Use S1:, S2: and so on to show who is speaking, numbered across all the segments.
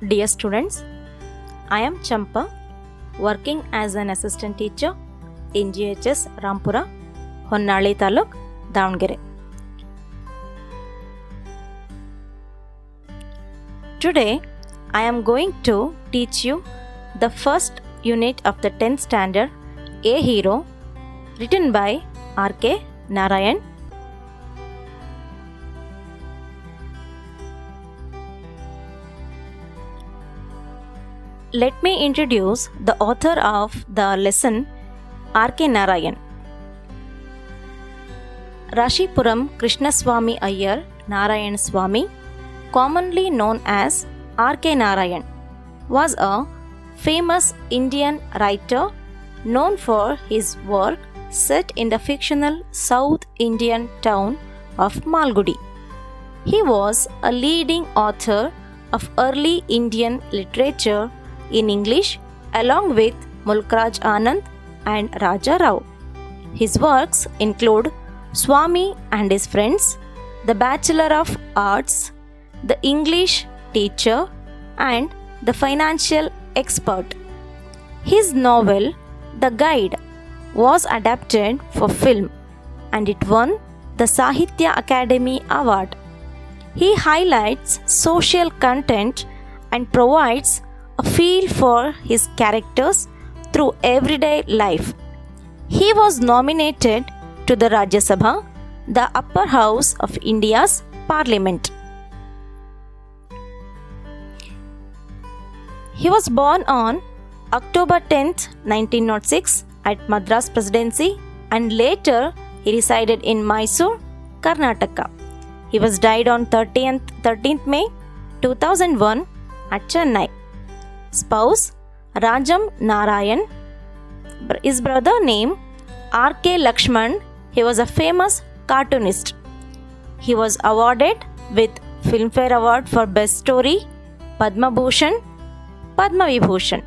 S1: Dear students, I am Champa, working as an assistant teacher in GHS Rampura, Honnali Taluk, Davangere. Today, I am going to teach you the first unit of the 10th standard, A Hero, written by R.K. Narayan. Let me introduce the author of the lesson, R.K. Narayan. Rashipuram Krishnaswamy Iyer Narayan Swamy, commonly known as R.K. Narayan, was a famous Indian writer known for his work set in the fictional South Indian town of Malgudi. He was a leading author of early Indian literature in English along with Mulkraj Anand and Raja Rao. His works include Swami and His Friends, The Bachelor of Arts, The English Teacher, and The Financial Expert. His novel, The Guide, was adapted for film and it won the Sahitya Academy Award. He highlights social content and provides a feel for his characters through everyday life. He was nominated to the Rajya Sabha, the upper house of India's parliament. He was born on October 10, 1906 at Madras Presidency and later he resided in Mysore, Karnataka. He was died on 13th May 2001 at Chennai. Spouse Rajam Narayan. His brother name R.K. Lakshman. He was a famous cartoonist. He was awarded with Filmfare Award for Best Story, Padma Bhushan, Padma Vibhushan.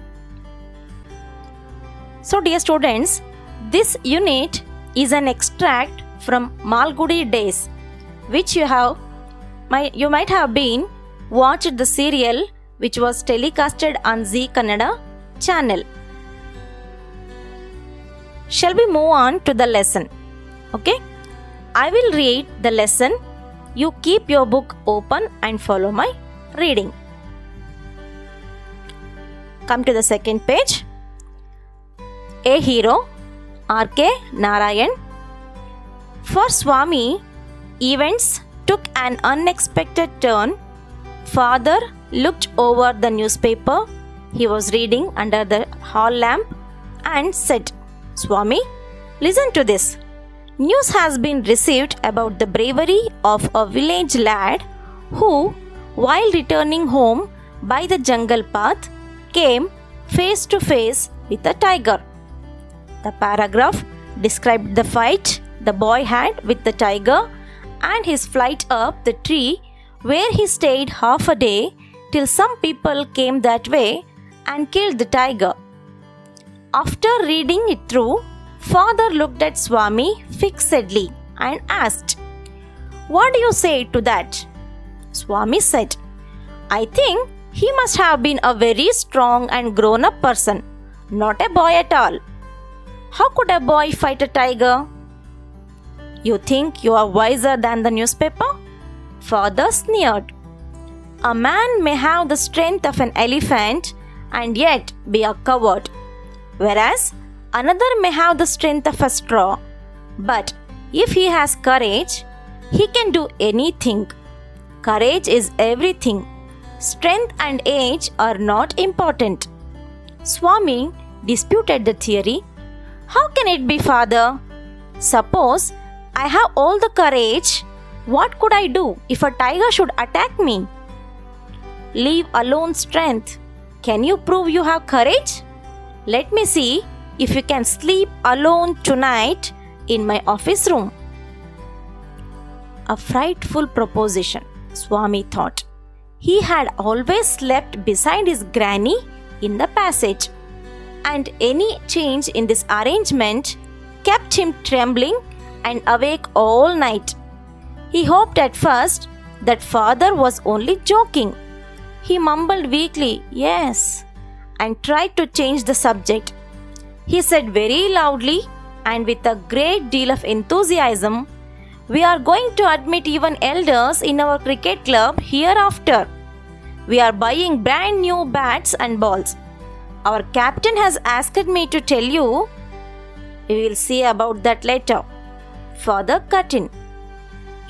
S1: So dear students, this unit is an extract from Malgudi Days, which you might have been watched the serial which was telecasted on Zee Kannada channel. Shall we move on to the lesson? Okay, I will read the lesson. You keep your book open and follow my reading. Come to the second page. A Hero, R.K. Narayan. For Swami, events took an unexpected turn. Father looked over the newspaper he was reading under the hall lamp and said, Swami, listen to this. News has been received about the bravery of a village lad who, while returning home by the jungle path, came face to face with a tiger. The paragraph described the fight the boy had with the tiger and his flight up the tree where he stayed half a day till some people came that way and killed the tiger. After reading it through, Father looked at Swami fixedly and asked, What do you say to that? Swami said, I think he must have been a very strong and grown-up person, not a boy at all. How could a boy fight a tiger? You think you are wiser than the newspaper? Father sneered. A man may have the strength of an elephant and yet be a coward, whereas another may have the strength of a straw. But if he has courage, he can do anything. Courage is everything. Strength and age are not important. Swami disputed the theory. How can it be, Father? Suppose I have all the courage. What could I do if a tiger should attack me? Leave alone strength. Can you prove you have courage? Let me see if you can sleep alone tonight in my office room. A frightful proposition, Swami thought. He had always slept beside his granny in the passage, and any change in this arrangement kept him trembling and awake all night. He hoped at first that Father was only joking, He mumbled weakly, "Yes," and tried to change the subject. He said very loudly and with a great deal of enthusiasm, "We are going to admit even elders in our cricket club hereafter. We are buying brand new bats and balls. Our captain has asked me to tell you. We will see about that later." Father cut in.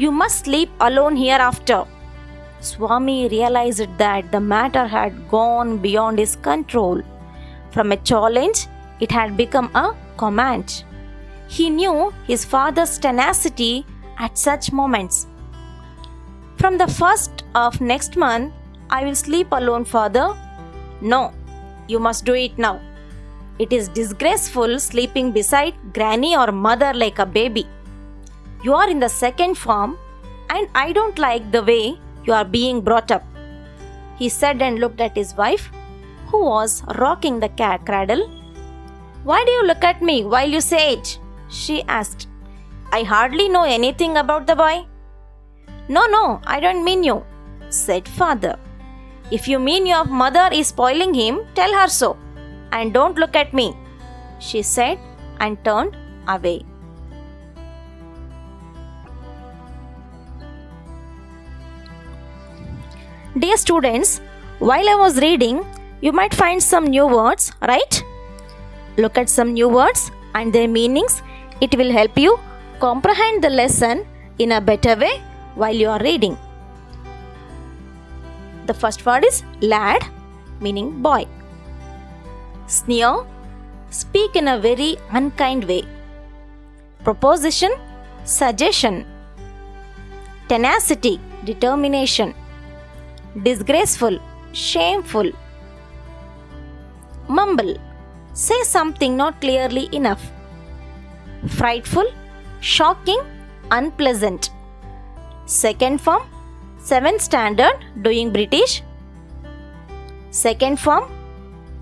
S1: "You must sleep alone hereafter." Swami realized that the matter had gone beyond his control. From a challenge, it had become a command. He knew his father's tenacity at such moments. "From the 1st of next month, I will sleep alone, father." "No, you must do it now. It is disgraceful sleeping beside granny or mother like a baby. You are in the second form, and I don't like the way you are being brought up," he said and looked at his wife, who was rocking the cradle. "Why do you look at me while you say it?" she asked. "I hardly know anything about the boy." No, I don't mean you," said father. "If you mean your mother is spoiling him, tell her so, and don't look at me," she said and turned away. Dear students, while I was reading, you might find some new words, right? Look at some new words and their meanings. It will help you comprehend the lesson in a better way while you are reading. The first word is lad, meaning boy. Sneer, speak in a very unkind way. Proposition, suggestion. Tenacity, determination. Disgraceful, shameful. Mumble, say something not clearly enough. Frightful, shocking, unpleasant. Second form, 7th standard, doing British. Second form,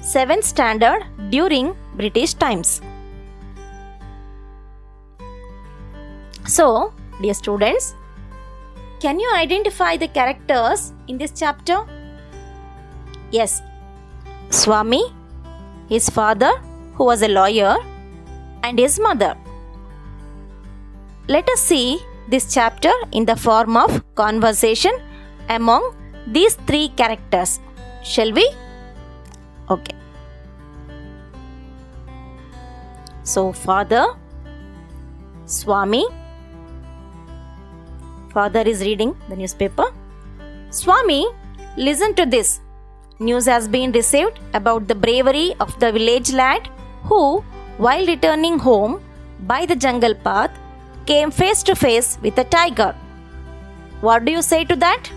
S1: 7th standard, during British times. So, dear students, can you identify the characters in this chapter? Yes, Swami, his father, who was a lawyer, and his mother. Let us see this chapter in the form of conversation among these 3 characters. Shall we? Okay. So, father, Swami. Father is reading the newspaper. "Swami, listen to this. News has been received about the bravery of the village lad who, while returning home by the jungle path, came face to face with a tiger. What do you say to that?"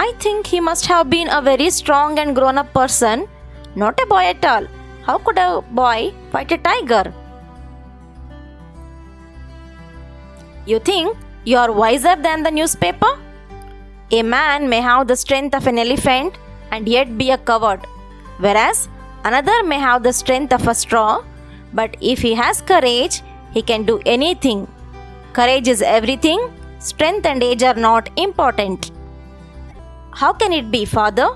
S1: "I think he must have been a very strong and grown-up person, not a boy at all. How could a boy fight a tiger?" "You think you are wiser than the newspaper? A man may have the strength of an elephant and yet be a coward, whereas another may have the strength of a straw, but if he has courage, he can do anything. Courage is everything. Strength and age are not important." "How can it be, father?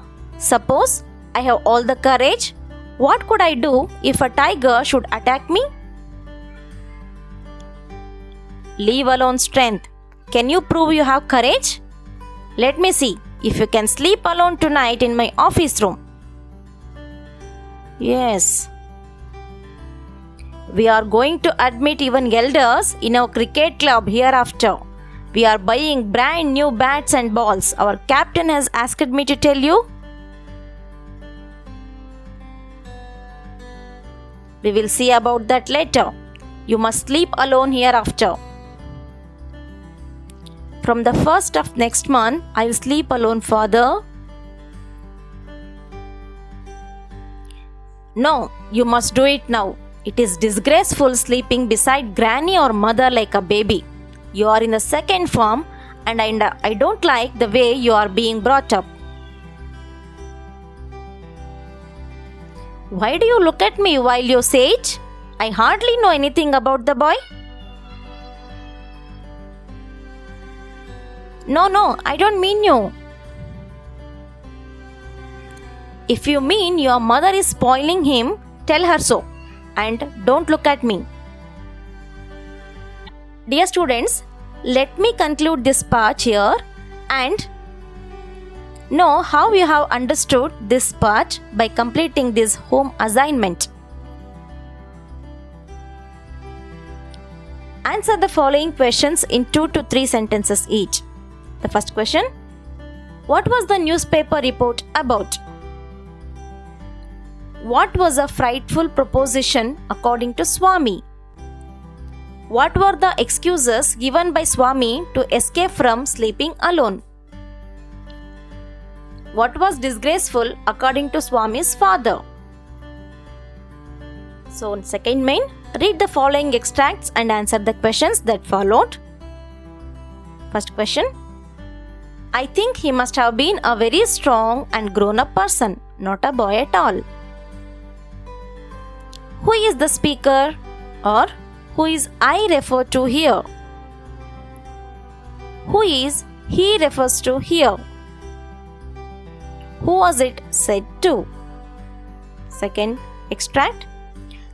S1: Suppose I have all the courage. What could I do if a tiger should attack me?" "Leave alone strength. Can you prove you have courage? Let me see if you can sleep alone tonight in my office room." "Yes. We are going to admit even elders in our cricket club hereafter. We are buying brand new bats and balls. Our captain has asked me to tell you." "We will see about that later. You must sleep alone hereafter." "From the 1st of next month, I will sleep alone, father." "No, you must do it now. It is disgraceful sleeping beside granny or mother like a baby. You are in the second form, and I don't like the way you are being brought up." "Why do you look at me while you say it?" I hardly know anything about the boy. No, I don't mean you. If you mean your mother is spoiling him, tell her so and don't look at me. Dear students, let me conclude this part here and know how you have understood this part by completing this home assignment. Answer the following questions in 2 to 3 sentences each. The first question: what was the newspaper report about? What was a frightful proposition according to Swami? What were the excuses given by Swami to escape from sleeping alone? What was disgraceful according to Swami's father? So, second main, read the following extracts and answer the questions that followed. First question: I think he must have been a very strong and grown-up person, not a boy at all. Who is the speaker, or who is I refer to here? Who is he refers to here? Who was it said to? Second extract: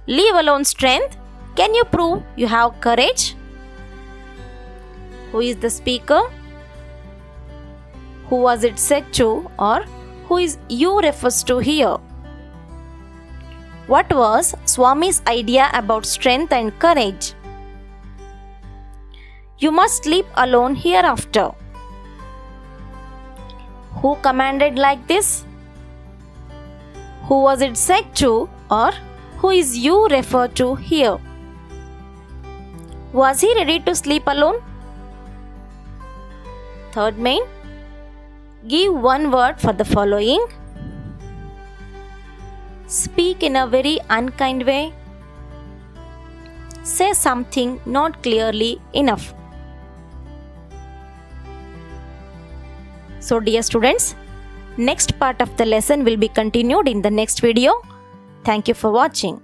S1: leave alone strength. Can you prove you have courage? Who is the speaker? Who was it said to, or who is you refers to here? What was Swami's idea about strength and courage? You must sleep alone hereafter. Who commanded like this? Who was it said to, or who is you refer to here? Was he ready to sleep alone? Third main, give one word for the following. Speak in a very unkind way. Say something not clearly enough. So dear students, next part of the lesson will be continued in the next video. Thank you for watching.